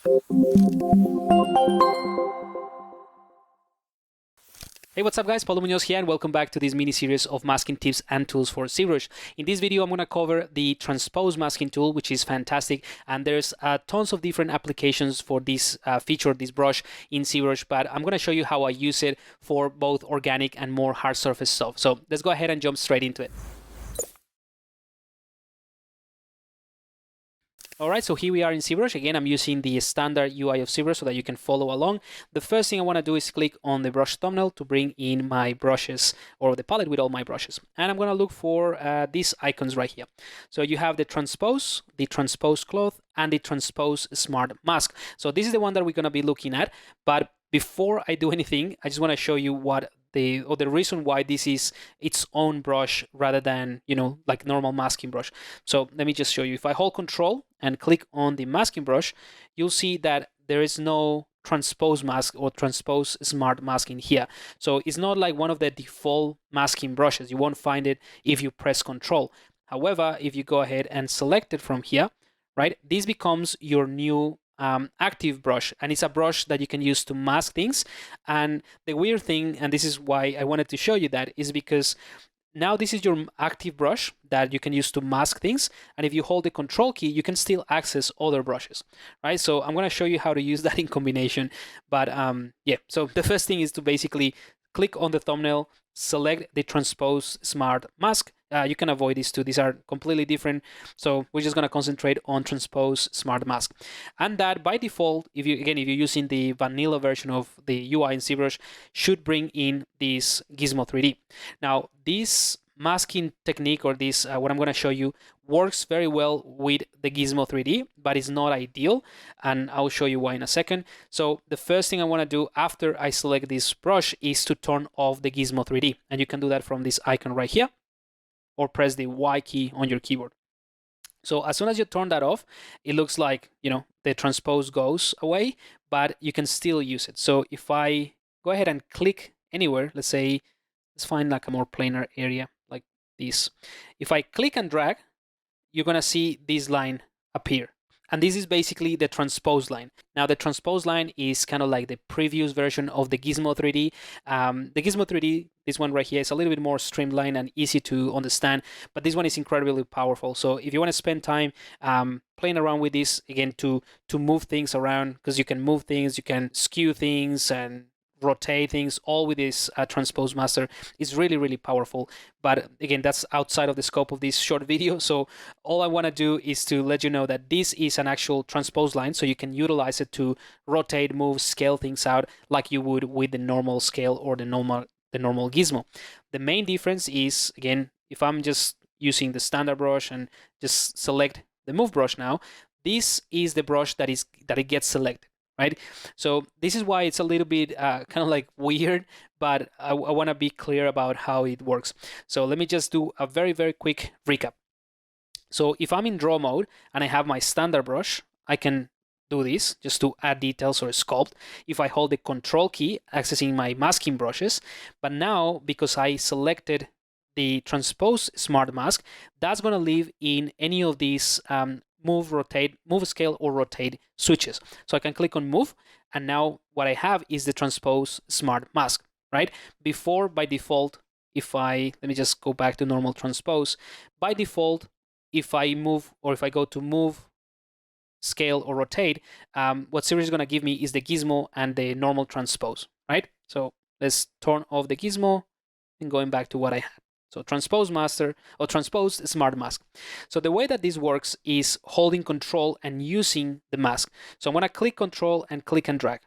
Hey, what's up guys? Paulo Munoz here and welcome back to this mini series of masking tips and tools for ZBrush. In this video, I'm going to cover the Transpose masking tool, which is fantastic. And there's tons of different applications for this feature, this brush in ZBrush, but I'm going to show you how I use it for both organic and more hard surface stuff. So let's go ahead and jump straight into it. All right, so here we are in ZBrush. Again, I'm using the standard UI of ZBrush so that you can follow along. The first thing I want to do is click on the brush thumbnail to bring in my brushes or the palette with all my brushes. And I'm going to look for these icons right here. So you have the Transpose Cloth, and the Transpose Smart Mask. So this is the one that we're going to be looking at. But before I do anything, I just want to show you what the reason why this is its own brush rather than, like normal masking brush. So let me just show you. If I hold Control and click on the masking brush, you'll see that there is no Transpose Mask or Transpose Smart Mask in here. So it's not like one of the default masking brushes. You won't find it if you press Control. However, if you go ahead and select it from here, right, this becomes your new active brush, and it's a brush that you can use to mask things. And the weird thing, and this is why I wanted to show you that, is because now this is your active brush that you can use to mask things, and if you hold the Control key, you can still access other brushes, right? So I'm going to show you how to use that in combination. But yeah, so the first thing is to basically click on the thumbnail, select the Transpose Smart Mask. You can avoid these two. These are completely different. So we're just going to concentrate on Transpose Smart Mask. And that by default, if you're using the vanilla version of the UI in ZBrush, should bring in this Gizmo 3D. Now, this masking technique, or this, what I'm going to show you, works very well with the Gizmo 3D, but it's not ideal. And I'll show you why in a second. So the first thing I want to do after I select this brush is to turn off the Gizmo 3D. And you can do that from this icon right here, or press the Y key on your keyboard. So as soon as you turn that off, it looks like, the transpose goes away, but you can still use it. So if I go ahead and click anywhere, let's find like a more planar area like this. If I click and drag, you're gonna see this line appear. And this is basically the transpose line. Now, the transpose line is kind of like the previous version of the Gizmo 3D. The Gizmo 3D, this one right here, is a little bit more streamlined and easy to understand, but this one is incredibly powerful. So if you want to spend time playing around with this, again, to move things around, because you can move things, you can skew things and rotate things, all with this Transpose Master, is really, really powerful. But again, that's outside of the scope of this short video. So all I want to do is to let you know that this is an actual transpose line, so you can utilize it to rotate, move, scale things out like you would with the normal scale or the normal Gizmo. The main difference is, again, if I'm just using the standard brush and just select the move brush now, this is the brush that it gets selected. Right, so this is why it's a little bit kind of like weird, but I want to be clear about how it works. So let me just do a very, very quick recap. So if I'm in draw mode and I have my standard brush, I can do this just to add details or sculpt. If I hold the Control key, accessing my masking brushes, but now because I selected the Transpose Smart Mask, that's going to live in any of these move, rotate, move, scale, or rotate switches. So I can click on move, and now what I have is the Transpose Smart Mask, right? Before, by default, let me just go back to normal transpose. By default, if I move, or if I go to move, scale, or rotate, what ZBrush is going to give me is the Gizmo and the normal transpose, right? So let's turn off the Gizmo and going back to what I had. So Transpose Master, or Transpose Smart Mask. So the way that this works is holding Control and using the mask. So I'm going to click Control and click and drag.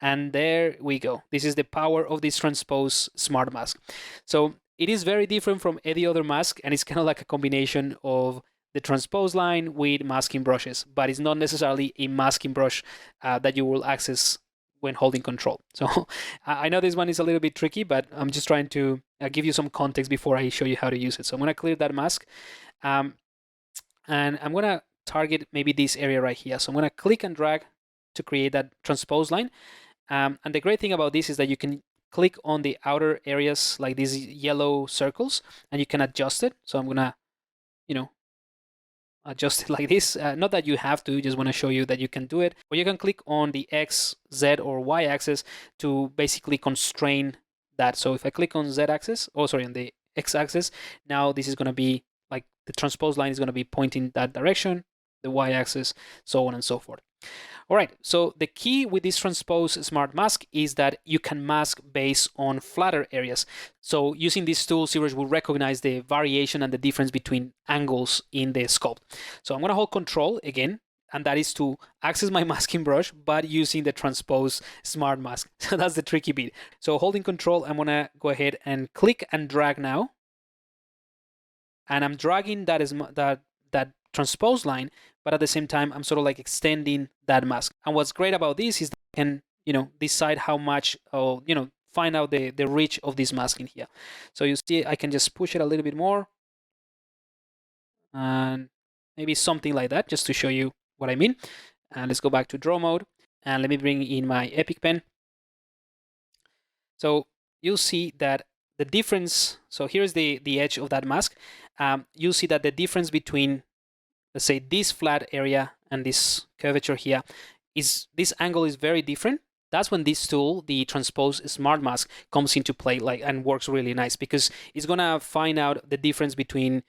And there we go. This is the power of this Transpose Smart Mask. So it is very different from any other mask, and it's kind of like a combination of the transpose line with masking brushes, but it's not necessarily a masking brush that you will access when holding Control. So I know this one is a little bit tricky, but I'm just trying to give you some context before I show you how to use it. So I'm going to clear that mask, and I'm going to target maybe this area right here. So I'm going to click and drag to create that transpose line. And the great thing about this is that you can click on the outer areas, like these yellow circles, and you can adjust it. So I'm going to, adjust it like this. Not that you have to, just want to show you that you can do it. Or you can click on the X, Z, or Y axis to basically constrain that. So if I click on Z axis, oh sorry, on the X axis, now this is going to be like the transpose line is going to be pointing that direction, the Y axis, so on and so forth. All right, so the key with this Transpose Smart Mask is that you can mask based on flatter areas. So using this tool, ZBrush will recognize the variation and the difference between angles in the sculpt. So I'm gonna hold Control again, and that is to access my masking brush, but using the Transpose Smart Mask. So that's the tricky bit. So holding Control, I'm gonna go ahead and click and drag now. And I'm dragging that transpose line, but at the same time, I'm sort of like extending that mask. And what's great about this is that I can, decide how much, or, find out the reach of this mask in here. So you see, I can just push it a little bit more, and maybe something like that, just to show you what I mean. And let's go back to draw mode, and let me bring in my Epic pen. So you'll see that the difference, so here's the edge of that mask. You'll see that the difference between, let's say, this flat area and this curvature here, is this angle is very different. That's when this tool, the Transpose Smart Mask, comes into play, and works really nice, because it's gonna find out the difference between,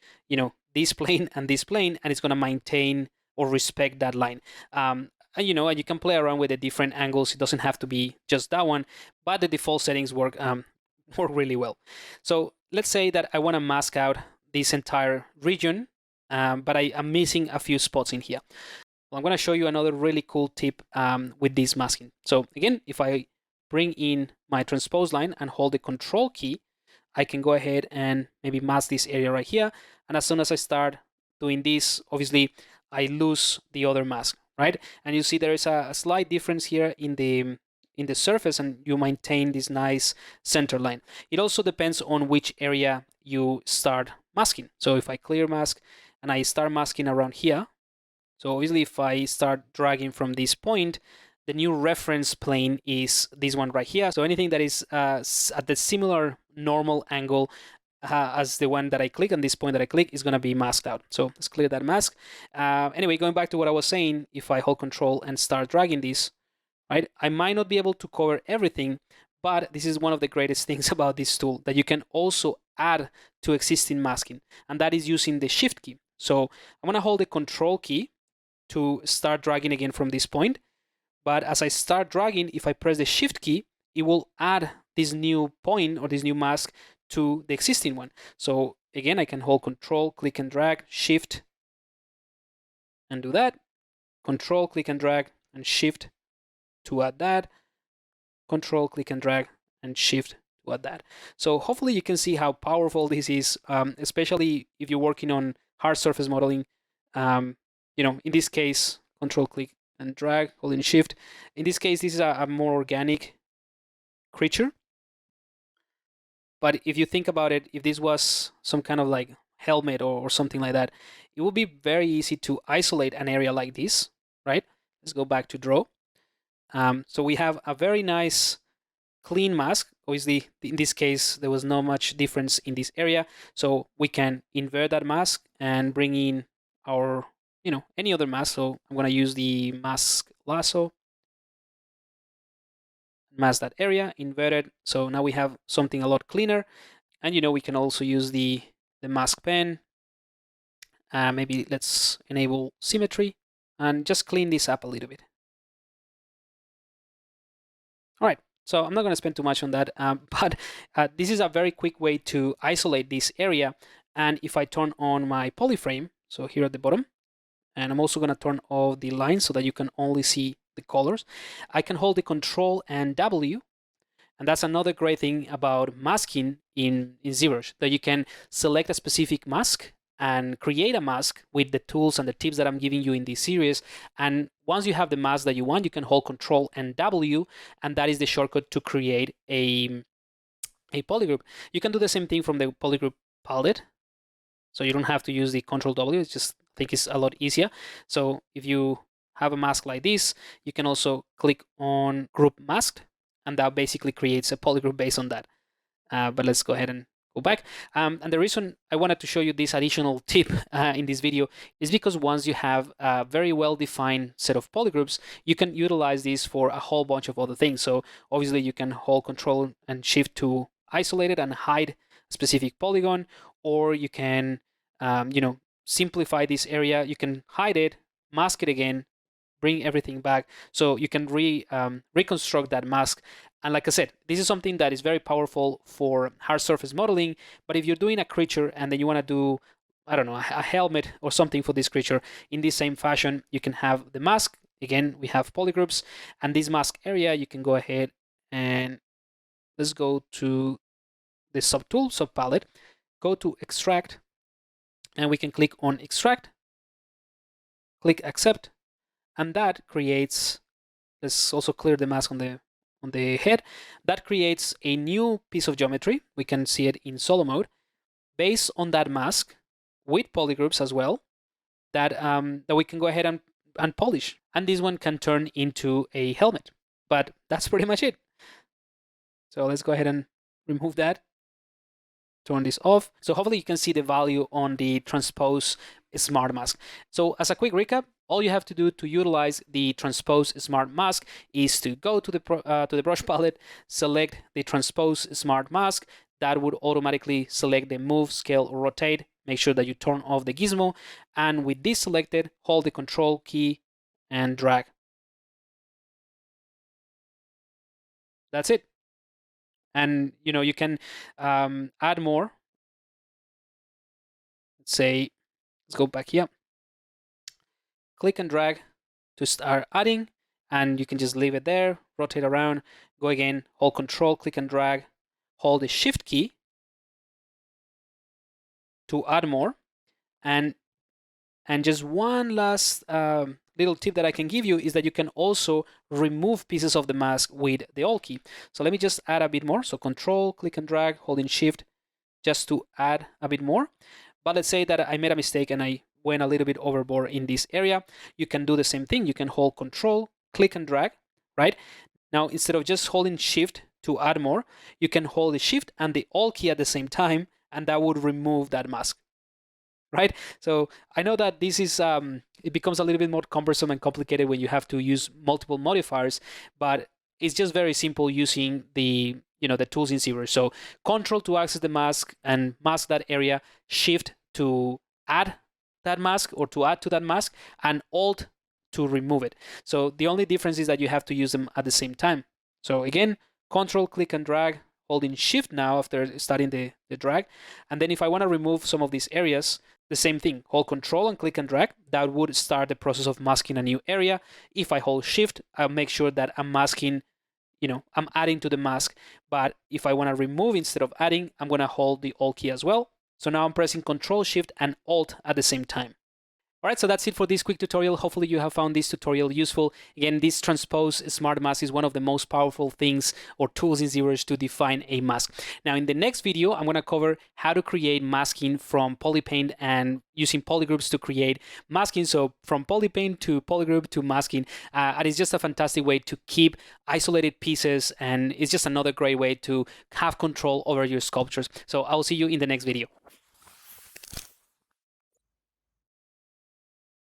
this plane and this plane, and it's gonna maintain or respect that line. And you can play around with the different angles. It doesn't have to be just that one, but the default settings work really well. So let's say that I want to mask out this entire region, but I am missing a few spots in here. Well, I'm going to show you another really cool tip with this masking. So again, if I bring in my transpose line and hold the Control key, I can go ahead and maybe mask this area right here. And as soon as I start doing this, obviously I lose the other mask, right? And you see there is a slight difference here in the surface, and you maintain this nice center line. It also depends on which area you start masking. So if I clear mask and I start masking around here, so obviously if I start dragging from this point, the new reference plane is this one right here. So anything that is at the similar normal angle as the one that I click, and this point that I click, is going to be masked out. So let's clear that mask. Anyway, going back to what I was saying, if I hold Control and start dragging this, right, I might not be able to cover everything, but this is one of the greatest things about this tool, that you can also add to existing masking, and that is using the Shift key. So I'm going to hold the Control key to start dragging again from this point, but as I start dragging, if I press the Shift key, it will add this new point or this new mask to the existing one. So again, I can hold Control, click and drag, Shift, and do that. Control, click and drag, and Shift to add that. Control, click and drag, and Shift to add that. So hopefully you can see how powerful this is, especially if you're working on hard surface modeling. In this case, Control, click and drag, holding Shift. In this case, this is a more organic creature. But if you think about it, if this was some kind of like helmet or something like that, it would be very easy to isolate an area like this, right? Let's go back to draw. So we have a very nice clean mask. Obviously, in this case, there was not much difference in this area. So we can invert that mask and bring in our, any other mask. So I'm going to use the mask lasso, mask that area, invert it. So now we have something a lot cleaner. And, we can also use the mask pen. Maybe let's enable symmetry and just clean this up a little bit. All right, so I'm not going to spend too much on that, but this is a very quick way to isolate this area. And if I turn on my polyframe, so here at the bottom, and I'm also going to turn off the lines so that you can only see the colors, I can hold the Control and W. And that's another great thing about masking in ZBrush, that you can select a specific mask and create a mask with the tools and the tips that I'm giving you in this series. And once you have the mask that you want, you can hold Control and W, and that is the shortcut to create a polygroup. You can do the same thing from the polygroup palette. So you don't have to use the Control W, it's just, I think it's a lot easier. So if you have a mask like this, you can also click on Group Masked, and that basically creates a polygroup based on that. But let's go ahead and go back. And the reason I wanted to show you this additional tip in this video is because once you have a very well-defined set of polygroups, you can utilize this for a whole bunch of other things. So obviously you can hold Control and Shift to isolate it and hide a specific polygon, or you can, simplify this area. You can hide it, mask it again, bring everything back, so you can reconstruct that mask. And like I said, this is something that is very powerful for hard surface modeling. But if you're doing a creature and then you want to do, I don't know, a helmet or something for this creature, in the same fashion, you can have the mask. Again, we have polygroups, and this mask area, you can go ahead and let's go to the subtool, subpalette, go to extract, and we can click on extract, click accept, and that creates, let's also clear the mask on the head. That creates a new piece of geometry. We can see it in solo mode based on that mask with polygroups as well, that we can go ahead and polish. And this one can turn into a helmet. But that's pretty much it. So let's go ahead and remove that. Turn this off. So hopefully you can see the value on the Transpose Smart Mask. So as a quick recap, all you have to do to utilize the Transpose Smart Mask is to go to the brush palette, select the Transpose Smart Mask. That would automatically select the move, scale, or rotate. Make sure that you turn off the gizmo. And with this selected, hold the Control key and drag. That's it. And you can add more. Let's say, let's go back here. Click and drag to start adding, and you can just leave it there, rotate around, go again, hold Control, click and drag, hold the Shift key to add more. And just one last little tip that I can give you is that you can also remove pieces of the mask with the Alt key. So let me just add a bit more. So Control, click and drag, holding Shift just to add a bit more. But let's say that I made a mistake and I went a little bit overboard in this area. You can do the same thing. You can hold Control, click and drag, right? Now, instead of just holding Shift to add more, you can hold the Shift and the Alt key at the same time, and that would remove that mask. Right? So I know that this is, it becomes a little bit more cumbersome and complicated when you have to use multiple modifiers, but it's just very simple using the tools in ZBrush. So Control to access the mask and mask that area, Shift to add that mask or to add to that mask, and Alt to remove it. So the only difference is that you have to use them at the same time. So again, Control, click and drag, holding Shift now after starting the drag. And then if I want to remove some of these areas, the same thing, hold Control and click and drag. That would start the process of masking a new area. If I hold Shift, I'll make sure that I'm masking, I'm adding to the mask. But if I want to remove instead of adding, I'm going to hold the Alt key as well. So now I'm pressing Control, Shift, and Alt at the same time. All right, so that's it for this quick tutorial. Hopefully you have found this tutorial useful. Again, this Transpose Smart Mask is one of the most powerful things or tools in ZBrush to define a mask. Now, in the next video, I'm going to cover how to create masking from polypaint and using polygroups to create masking. So from polypaint to polygroup to masking, and it's just a fantastic way to keep isolated pieces, and it's just another great way to have control over your sculptures. So I'll see you in the next video.